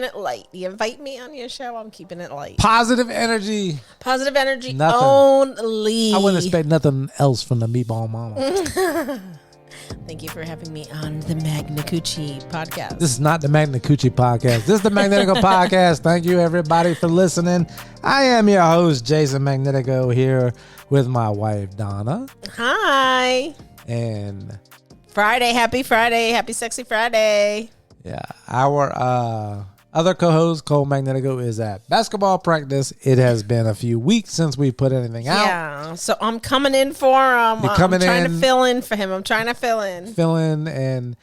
it light. You invite me on your show, I'm keeping it light. Positive energy. Positive energy Nothing. only. I wouldn't expect nothing else from the Meatball Mama. Thank you for having me on the Magnetico podcast. This is not the Magnetico podcast. This is the Magnetico podcast. Thank you, everybody, for listening. I am your host, Jason Magnetico, here with my wife, Donna. Hi. And Friday. Happy sexy Friday. yeah, our other co-host, Cole Magnetico, is at basketball practice. It has been a few weeks since we put anything out. Yeah, so I'm coming in for him. I'm trying to fill in for him. And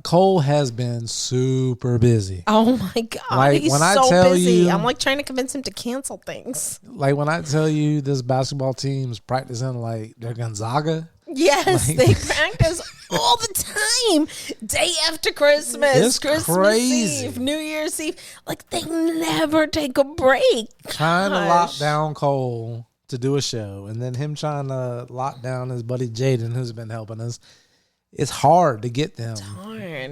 Cole has been super busy. Oh my God, like, he's when I so tell busy. you, I'm like trying to convince him to cancel things. Like when I tell you this basketball team's practicing like they're Gonzaga. Yes, like, they practice all the time. Day after Christmas, Christmas crazy. Eve, New Year's Eve. Like they never take a break. Trying to lock down Cole to do a show, and then him trying to lock down his buddy Jaden, who's been helping us. It's hard to get them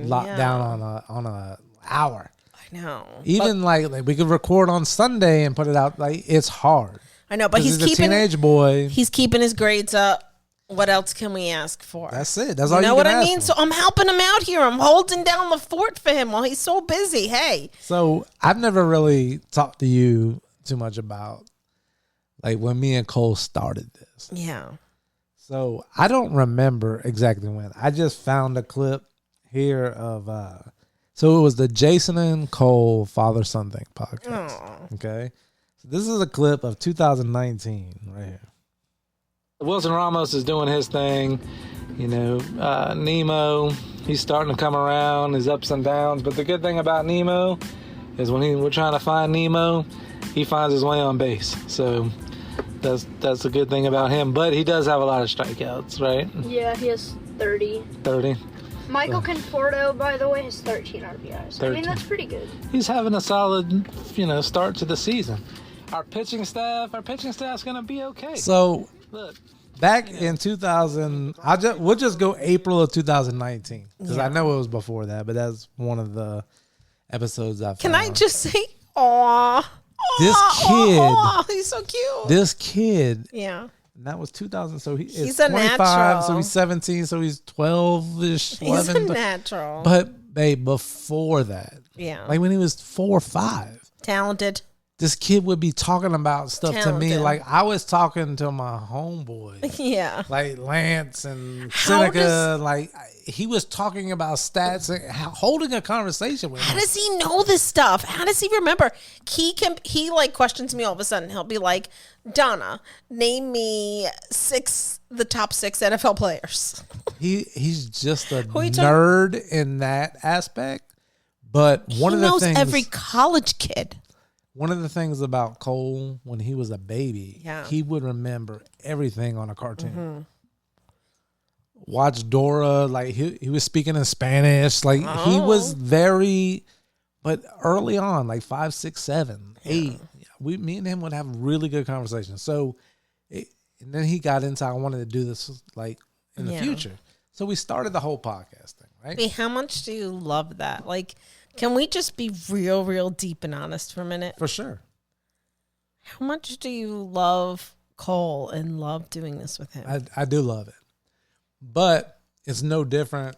locked down on a hour. I know. Even like we could record on Sunday and put it out. Like it's hard. I know, but he's a teenage boy. He's keeping his grades up. What else can we ask for? That's it. That's all you know can what I ask mean? for. So I'm helping him out here. I'm holding down the fort for him while he's so busy. Hey. So I've never really talked to you too much about like when me and Cole started this. Yeah. So I don't remember exactly when. I just found a clip here of so it was the Jason and Cole Father-Son Thing podcast. Aww. Okay. So this is a clip of 2019 right here. Wilson Ramos is doing his thing. You know, Nemo, he's starting to come around, his ups and downs. But the good thing about Nemo is when we're trying to find Nemo, he finds his way on base. So that's a good thing about him. But he does have a lot of strikeouts, right? Yeah, he has 30. 30. Michael Conforto, by the way, has 13 RBIs. 13. I mean, that's pretty good. He's having a solid, start to the season. Our pitching staff's going to be okay. So, look, back in 2000, we'll just go April of 2019 because I know it was before that, but that's one of the episodes I found. Can I just say, aw. This kid. He's so cute. This kid. Yeah. And that was 2000, so he's a 25, natural. so he's 17, so he's 12-ish, 11. He's a natural. But, babe, before that, yeah, like when he was 4 or 5. Talented. This kid would be talking about stuff to me Talented. like I was talking to my homeboy. Yeah. Like Lance and Seneca. Like he was talking about stats and holding a conversation with How me. does he know this stuff? How does he remember? He like questions me all of a sudden. He'll be like, Donna, name me the top 6 NFL players. He's just a nerd in that aspect. But one of the things, every college kid. One of the things about Cole when he was a baby, he would remember everything on a cartoon. Mm-hmm. Watch Dora, like he was speaking in Spanish, like he was very, but early on, like 5, 6, 7, 8, me and him would have really good conversations. So, and then he got into I wanted to do this like in the future. So we started the whole podcast thing, right? Wait, how much do you love that? Like, can we just be real deep and honest for a minute? For sure. How much do you love Cole and love doing this with him? I do love it. But it's no different.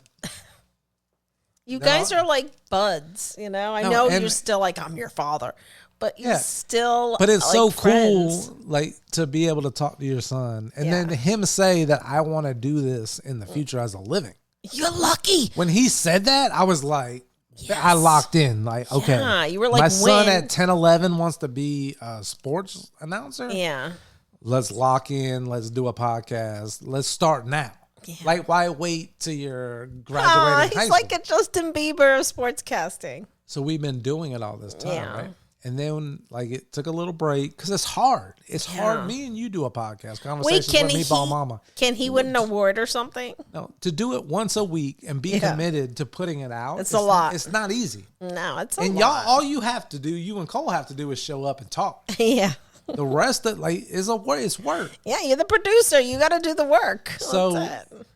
You guys are like buds, I know you're still like, I'm your father. But you're still But it's like so friends. cool, like, to be able to talk to your son. And then him say that I want to do this in the future as a living. You're lucky. When he said that, I was like, I locked in. Like, okay. Yeah, you were like, my son at 10, 11 wants to be a sports announcer. Yeah. Let's lock in. Let's do a podcast. Let's start now. Yeah. Like, why wait till you're graduating high he's school? like a Justin Bieber of sportscasting. So we've been doing it all this time, right? And then, like, it took a little break because it's hard. It's hard. Me and you do a podcast, Conversations with Meatball Mama. Can he win an award or something? No, to do it once a week and be committed to putting it out. It's a lot. It's not easy. No, it's a lot. And y'all, all you have to do, you and Cole have to do is show up and talk. Yeah. The rest of it's work. Yeah, you're the producer. You got to do the work. So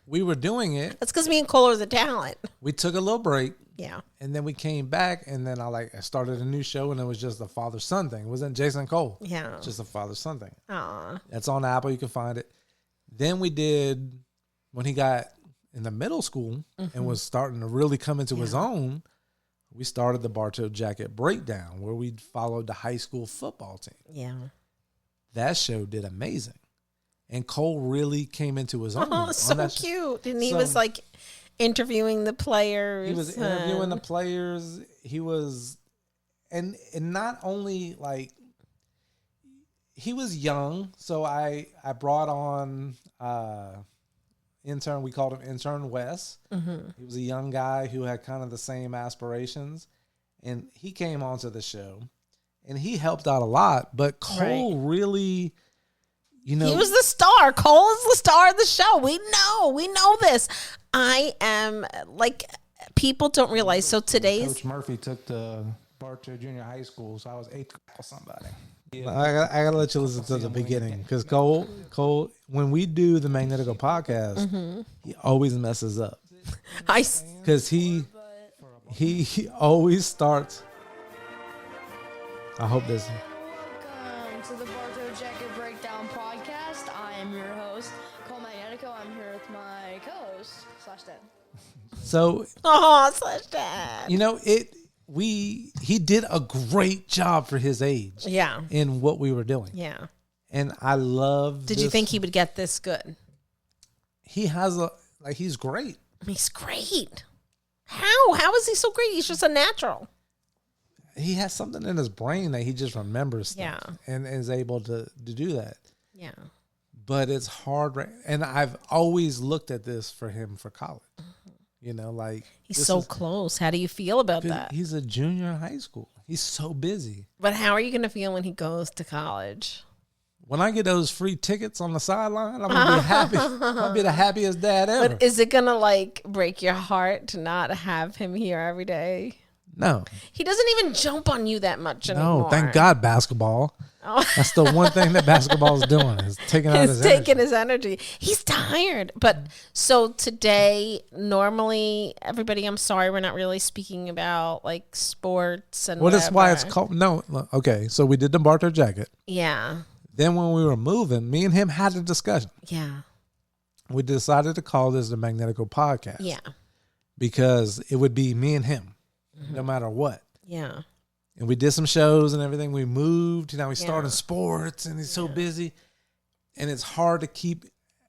we were doing it. That's because me and Cole are the talent. We took a little break. Yeah. And then we came back, and then I started a new show, and it was just a father-son thing. It wasn't Jason Cole. Yeah. Just a father-son thing. Aw. That's on Apple. You can find it. Then we did, when he got in the middle school and was starting to really come into his own, we started the Bartow Jacket Breakdown, where we followed the high school football team. Yeah. That show did amazing. And Cole really came into his own. Oh, so cute. And he was like interviewing the players. He was interviewing the players. He was, and not only like, he was young. So I brought on intern, we called him Intern Wes. He was a young guy who had kind of the same aspirations. And he came onto the show and he helped out a lot. But Cole really, he was the star. Cole is the star of the show. We know this. I am like, people don't realize. So today's Coach Murphy took the Bartow Junior High School, so I was 8th or somebody. I gotta let you listen to the beginning, because Cole, when we do the Magnetico podcast, he always messes up. Because he always starts. I hope this. Welcome to the Bartow Jacket Breakdown podcast. I am your host, Cole Magnetico. I'm here with my co-host /dad. So, /dad. he did a great job for his age. Yeah. In what we were doing. Yeah. And I love. Did you think he would get this good? He has he's great. He's great. How is he so great? He's just a natural. He has something in his brain that he just remembers stuff and is able to do that. Yeah. But it's hard. And I've always looked at this for him for college. He's so close. How do you feel about that? He's a junior in high school. He's so busy. But how are you going to feel when he goes to college? When I get those free tickets on the sideline, I'm going to be happy. I'm going to be the happiest dad ever. But is it going to break your heart to not have him here every day? No. He doesn't even jump on you that much anymore. No, thank God basketball. Oh. That's the one thing that basketball is doing, is taking out his energy. His energy. He's tired. But so today, normally, everybody, I'm sorry, we're not really speaking about sports and whatever. That's why it's called. No, okay. So we did the Bartow Jacket. Yeah. Then when we were moving, me and him had a discussion. Yeah. We decided to call this the Magnetico podcast. Yeah. Because it would be me and him, no matter what. Yeah. And we did some shows and everything. We moved. We started sports, and he's so busy. And it's hard to keep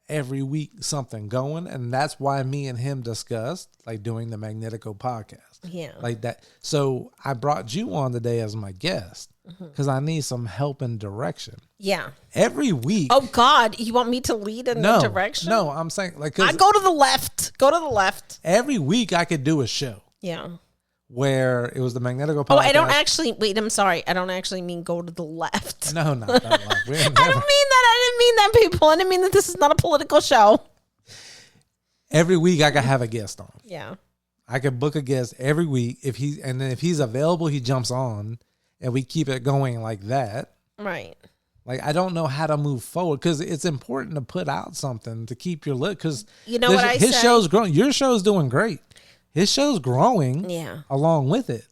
every week something going. And that's why me and him discussed doing the Magnetico podcast. Yeah. Like that. So I brought you on today as my guest because I need some help and direction. Yeah. Every week. Oh, God. You want me to lead in the direction? No, I'm saying I go to the left. Go to the left. Every week I could do a show. Yeah. Where it was the Magnetico podcast. Oh, I don't actually, wait, I'm sorry. I don't actually mean go to the left. No, not that left. I don't mean that. I didn't mean that, people. I didn't mean that this is not a political show. Every week I could have a guest on. Yeah. I could book a guest every week. If he's available, he jumps on and we keep it going like that. Right. I don't know how to move forward because it's important to put out something to keep your lid. Because his show's growing. Your show's doing great. His show's growing along with it.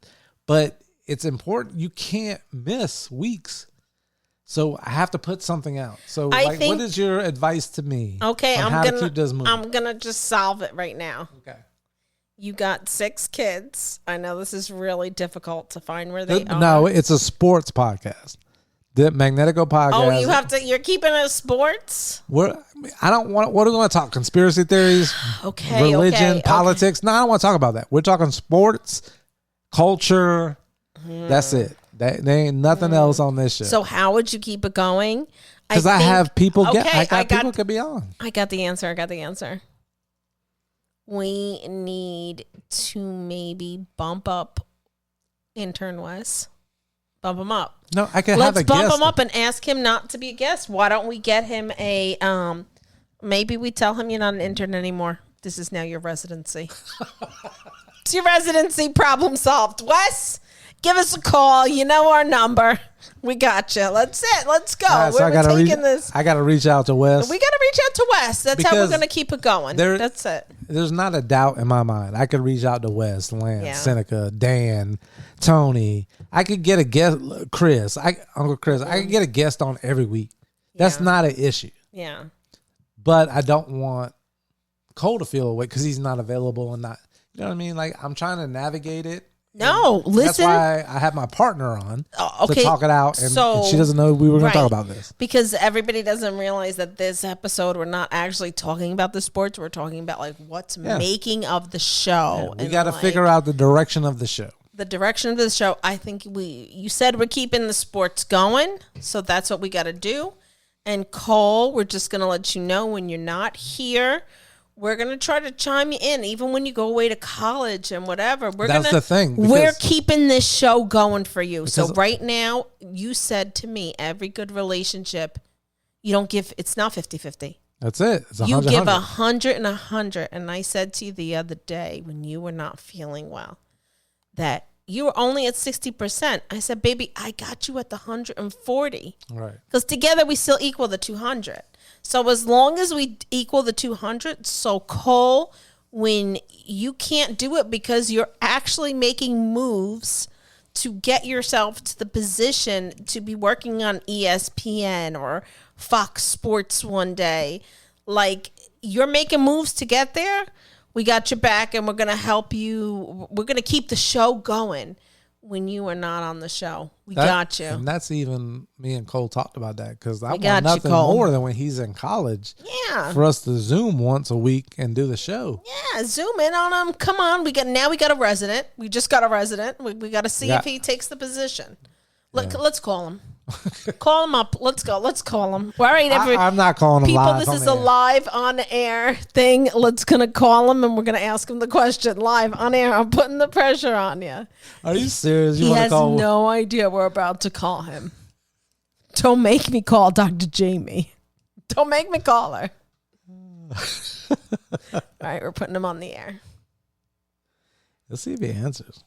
But it's important. You can't miss weeks. So I have to put something out. So what is your advice to me? Okay, on how to keep this moving? I'm going to just solve it right now. Okay. You got 6 kids. I know this is really difficult to find where they are. No, it's a sports podcast. The Magnetico podcast. Oh, you're keeping it sports? I don't want. What are we going to talk? Conspiracy theories? Okay. Religion, politics? No, I don't want to talk about that. We're talking sports, culture. That's it. There ain't nothing else on this show. So how would you keep it going? Because I have people. I got people could be on. I got the answer. We need to maybe bump up Intern Wes. Bump him up. No, I can have a guest. Let's bump him up and ask him not to be a guest. Why don't we get him maybe we tell him you're not an intern anymore. This is now your residency. It's your residency, problem solved. Wes, give us a call. You know our number. We got you. Let's go. All right, so We're taking this. I gotta reach out to Wes. We got to reach out to Wes. That's how we're Because going to keep it going. That's it. There's not a doubt in my mind. I could reach out to Wes, Lance, Yeah. Seneca, Dan, Tony. I could get a guest, Uncle Chris. I could get a guest on every week. That's Yeah. not an issue. Yeah. But I don't want Cole to feel away because he's not available and not. You know what I mean? Like I'm trying to navigate it. No, listen. That's why I had my partner on Okay, to talk it out, and she doesn't know we were going to talk about this. Because everybody doesn't realize that this episode we're not actually talking about the sports. We're talking about like what's making of the show. We got to figure out the direction of the show. The direction of the show. I think you said we're keeping the sports going, so that's what we got to do. And Cole, we're just going to let you know when you're not here. We're going to try to chime you in, even when you go away to college and whatever. That's the thing. We're keeping this show going for you. So right now, you said to me, every good relationship, you don't give, it's not 50-50. That's it. It's 100, you give 100. 100 and 100. And I said to you the other day when you were not feeling well, that you were only at 60%. I said, baby, I got you at the 140. Right. Because together we still equal the 200. So as long as we equal the 200, so Cole, when you can't do it because you're actually making moves to get yourself to the position to be working on ESPN or Fox Sports one day, like you're making moves to get there, we got your back and we're going to help you. We're going to keep the show going when you are not on the show. We got you. And that's even me and Cole talked about that because I We got want you, nothing Cole. more than when he's in college. Yeah. For us to Zoom once a week and do the show. Yeah, zoom in on him. Come on, we got a resident. We just got a resident. We got to see if he takes the position. Let's call him. Call him up. Let's go. Let's call him. All right, I'm not calling him people. live. This on is the a air. live on air thing. Let's gonna call him and we're gonna ask him the question live on air. I'm putting the pressure on you. Are you serious? You He want to has call? no idea we're about to call him. Don't make me call Dr. Jamie. Don't make me call her. All right, we're putting him on the air. Let's see if he answers.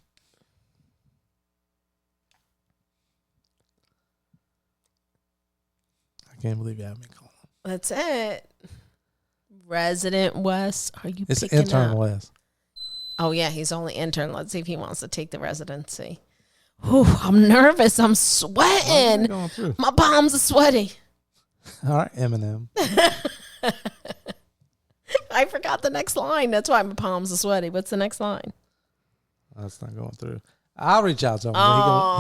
I can't believe you had me call him. That's it. Resident Wes, are you It's picking intern up? Wes. Oh, yeah, he's only intern. Let's see if he wants to take the residency. Whew, I'm nervous. I'm What are you sweating. going through? My palms are sweaty. All right, Eminem. I forgot the next line. That's why my palms are sweaty. What's the next line? That's not going through. I'll reach out to him.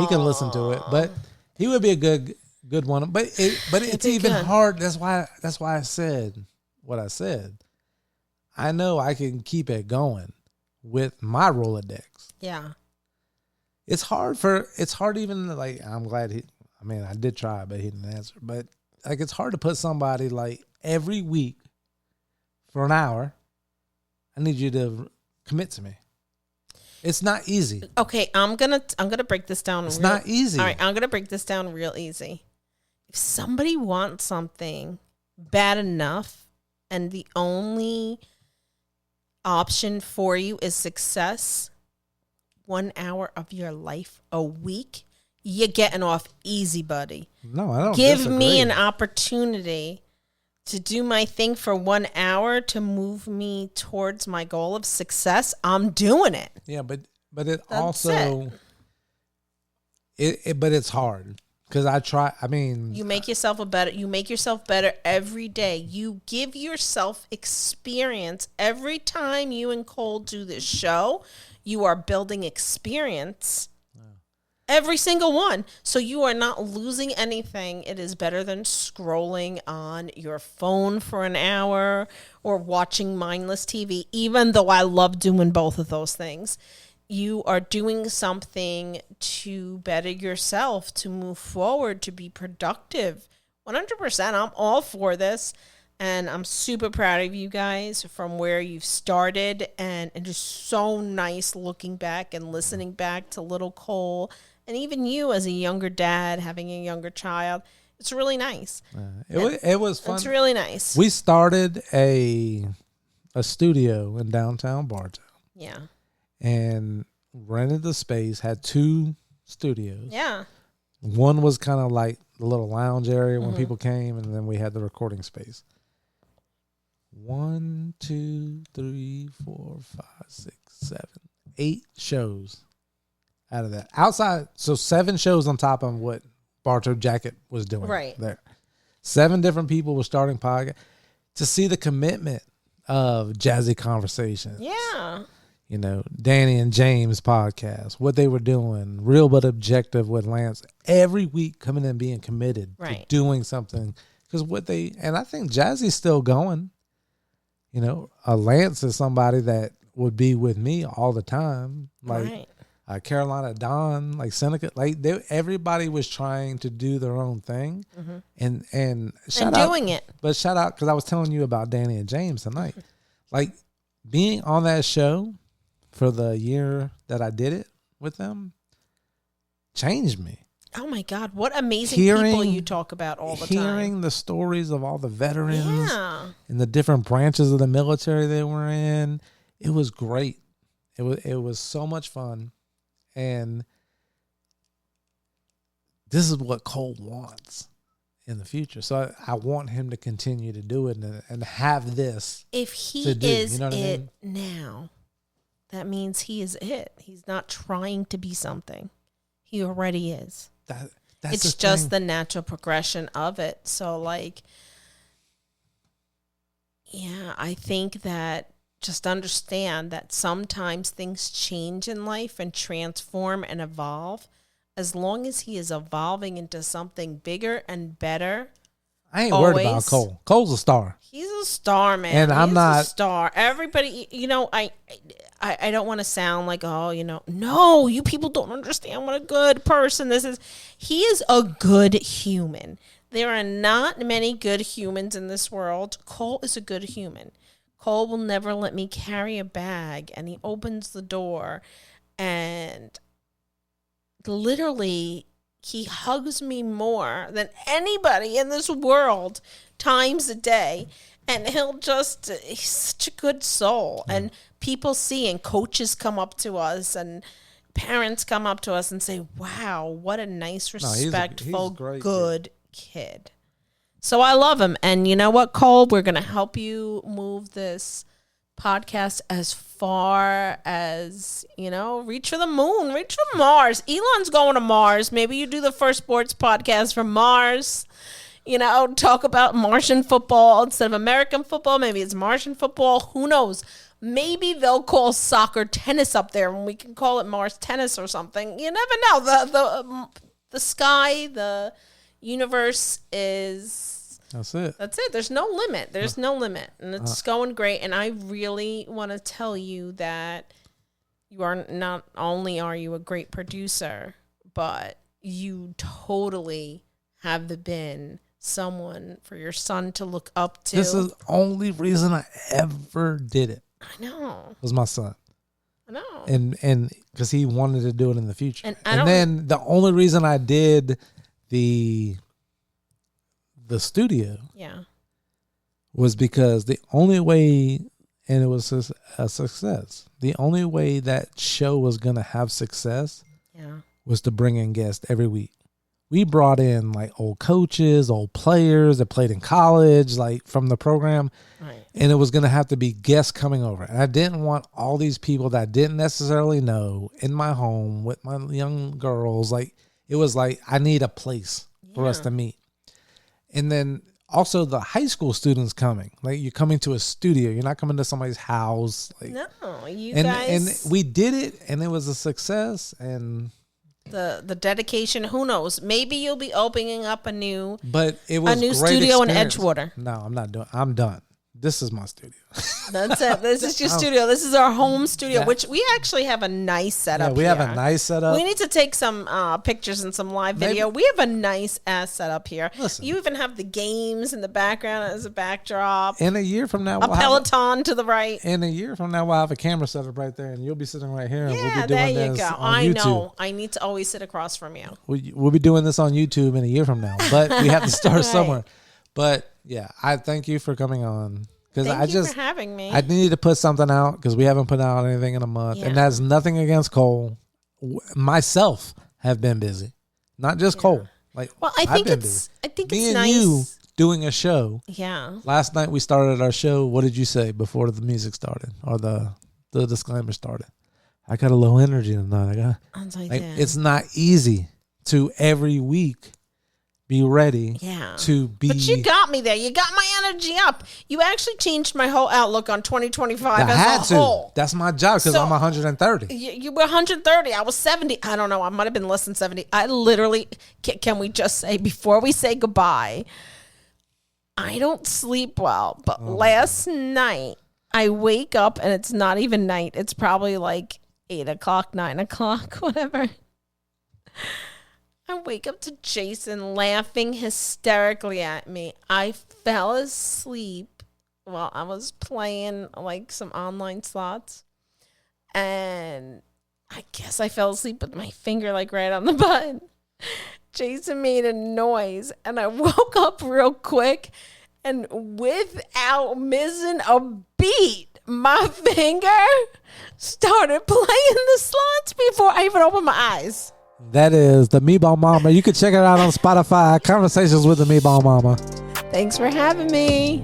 He can listen to it, but he would be a good one. But it's even good. hard. That's why I said what I said. I know I can keep it going with my Rolodex. Yeah. It's hard even like I'm glad I did try, but he didn't answer. But like it's hard to put somebody like every week for an hour. I need you to commit to me. It's not easy. Okay, I'm gonna break this down. It's not easy. All right, I'm gonna break this down real easy. If somebody wants something bad enough, and the only option for you is success, 1 hour of your life a week, you're getting off easy, buddy. No, I don't. Give me disagree. an opportunity to do my thing for 1 hour to move me towards my goal of success. I'm doing it. Yeah, but it That's also but it's hard because I try. I mean, You make yourself better every day. You give yourself experience every time you and Cole do this show. You are building experience. Every single one. So you are not losing anything. It is better than scrolling on your phone for an hour or watching mindless TV, even though I love doing both of those things. You are doing something to better yourself, to move forward, to be productive. 100%. I'm all for this. And I'm super proud of you guys from where you've started. And just so nice looking back and listening back to little Cole. And even you as a younger dad, having a younger child. It's really nice. it was fun. It's really nice. We started a studio in downtown Bartow Yeah. and rented the space. Had 2 studios. Yeah. One was kind of like the little lounge area when people came, and then we had the recording space. 1, 2, 3, 4, 5, 6, 7, 8 shows out of that. Outside, so 7 shows on top of what Bartow Jacket was doing there. 7 different people were starting podcasts. To see the commitment of Jazzy Conversations. Yeah. You know, Danny and James podcast, what they were doing, Real But Objective with Lance, every week coming and being committed to doing something. Because and I think Jazzy's still going. You know, Lance is somebody that would be with me all the time. Like Carolina Dawn, like Seneca, like everybody was trying to do their own thing. And shout out, doing it. But shout out, because I was telling you about Danny and James tonight. Like being on that show for the year that I did it with them changed me. Oh my God, what amazing people you talk about all the time. Hearing the stories of all the veterans and the different branches of the military they were in, it was great. It was so much fun. And this is what Cole wants in the future. So I want him to continue to do it and have this. If he is it now, that means he is it. He's not trying to be something. He already is. It's just the natural progression of it. So like, yeah, I think that just understand that sometimes things change in life and transform and evolve. As long as he is evolving into something bigger and better. I ain't worried about Cole. Cole's a star. He's a star, man. And I'm not a star. Everybody, you know, I don't want to sound like, oh, you know, no, you people don't understand what a good person this is. He is a good human. There are not many good humans in this world. Cole is a good human. Cole will never let me carry a bag, and he opens the door, and literally he hugs me more than anybody in this world times a day. And he's such a good soul. And people see, and coaches come up to us, and parents come up to us and say, wow, what a nice, respectful, good kid. So I love him. And you know what, Cole? We're going to help you move this podcast as far as, you know, reach for the moon, reach for Mars. Elon's going to Mars. Maybe you do the first sports podcast from Mars. You know, talk about Martian football instead of American football. Maybe it's Martian football. Who knows? Maybe they'll call soccer tennis up there, and we can call it Mars tennis or something. You never know. The sky, the universe is... That's it. There's no limit. And it's going great. And I really want to tell you that you are not only are you a great producer, but you totally have been someone for your son to look up to. This is the only reason I ever did it. I know. Was my son. I know. And because he wanted to do it in the future. And then the only reason I did the studio was because the only way, and it was a success, the only way that show was going to have success was to bring in guests every week. We brought in like old coaches, old players that played in college, like from the program. Right. And it was going to have to be guests coming over. And I didn't want all these people that I didn't necessarily know in my home with my young girls. Like, it was like, I need a place for us to meet. And then also the high school students coming. Like, you're coming to a studio. You're not coming to somebody's house. Like, no, guys. And we did it, and it was a success. And the dedication, who knows? Maybe you'll be opening up a new studio in Edgewater. No, I'm done. This is my studio. That's it. This is your studio. This is our home studio, which we actually have a nice setup. Yeah, we have a nice setup. We need to take some pictures and some live video. We have a nice ass setup here. Listen, you even have the games in the background as a backdrop. In a year from now, we'll Peloton to the right. In a year from now, we'll have a camera set up right there, and you'll be sitting right here. And we'll be doing there you this go. On I YouTube. know. I need to always sit across from you. We'll be doing this on YouTube in a year from now, but we have to start somewhere. But yeah, I thank you for coming on. Thank you for having me. I needed to put something out because we haven't put out anything in a month. Yeah. And that's nothing against Cole. Myself have been busy. not just Cole. Like, Well, I think it's me and nice. you doing a show. Yeah. Last night we started our show. What did you say before the music started or the disclaimer started? I got a low energy tonight. I was like, it's not easy to every week be ready. Yeah. To be. But you got me there. You got my energy up. You actually changed my whole outlook on 2025 I had as a whole. That's my job because I'm 130. You were 130. I was 70. I don't know. I might have been less than 70. I literally, can we just say, before we say goodbye, I don't sleep well. But last night, I wake up and it's not even night. It's probably like 8 o'clock, 9 o'clock, whatever. I wake up to Jason laughing hysterically at me. I fell asleep while I was playing like some online slots. And I guess I fell asleep with my finger like right on the button. Jason made a noise and I woke up real quick, and without missing a beat, my finger started playing the slots before I even opened my eyes. That is the Meatball Mama. You can check it out on Spotify. Conversations with the Meatball Mama. Thanks for having me.